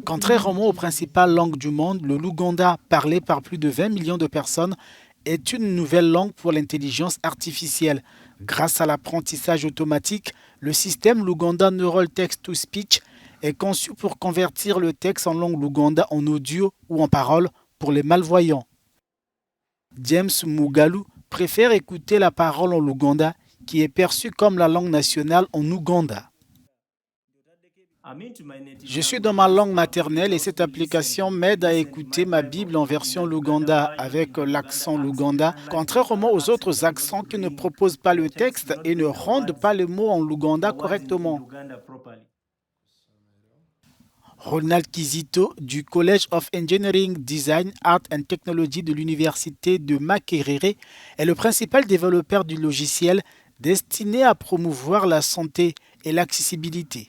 Contrairement aux principales langues du monde, le Luganda, parlé par plus de 20 millions de personnes, est une nouvelle langue pour l'intelligence artificielle. Grâce à l'apprentissage automatique, le système Luganda Neural Text-to-Speech est conçu pour convertir le texte en langue Luganda en audio ou en parole pour les malvoyants. James Mugalu préfère écouter la parole en Luganda, qui est perçue comme la langue nationale en Ouganda. Je suis dans ma langue maternelle et cette application m'aide à écouter ma Bible en version Luganda avec l'accent Luganda, contrairement aux autres accents qui ne proposent pas le texte et ne rendent pas les mots en Luganda correctement. Ronald Kizito du College of Engineering, Design, Art and Technology de l'Université de Makerere est le principal développeur du logiciel destiné à promouvoir la santé et l'accessibilité.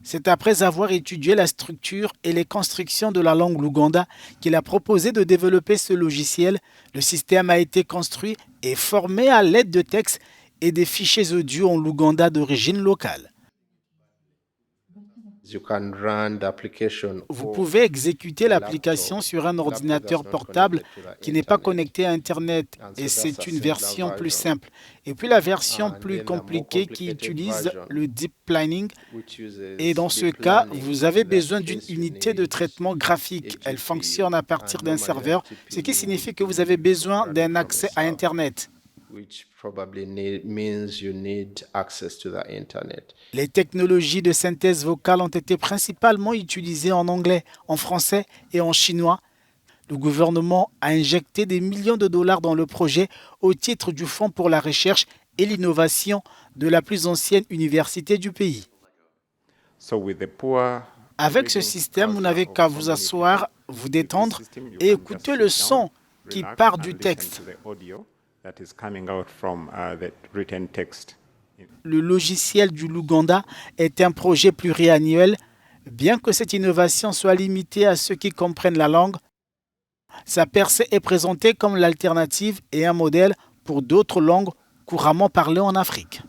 C'est après avoir étudié la structure et les constructions de la langue Luganda qu'il a proposé de développer ce logiciel. Le système a été construit et formé à l'aide de textes et des fichiers audio en Luganda d'origine locale. Vous pouvez exécuter l'application sur un ordinateur portable qui n'est pas connecté à Internet et c'est une version plus simple. Et puis la version plus compliquée qui utilise le deep learning. Et dans ce cas, vous avez besoin d'une unité de traitement graphique. Elle fonctionne à partir d'un serveur, ce qui signifie que vous avez besoin d'un accès à Internet. Les technologies de synthèse vocale ont été principalement utilisées en anglais, en français et en chinois. Le gouvernement a injecté des millions de dollars dans le projet au titre du Fonds pour la recherche et l'innovation de la plus ancienne université du pays. Avec ce système, vous n'avez qu'à vous asseoir, vous détendre et écouter le son qui part du texte. Le logiciel du Luganda est un projet pluriannuel. Bien que cette innovation soit limitée à ceux qui comprennent la langue, sa percée est présentée comme l'alternative et un modèle pour d'autres langues couramment parlées en Afrique.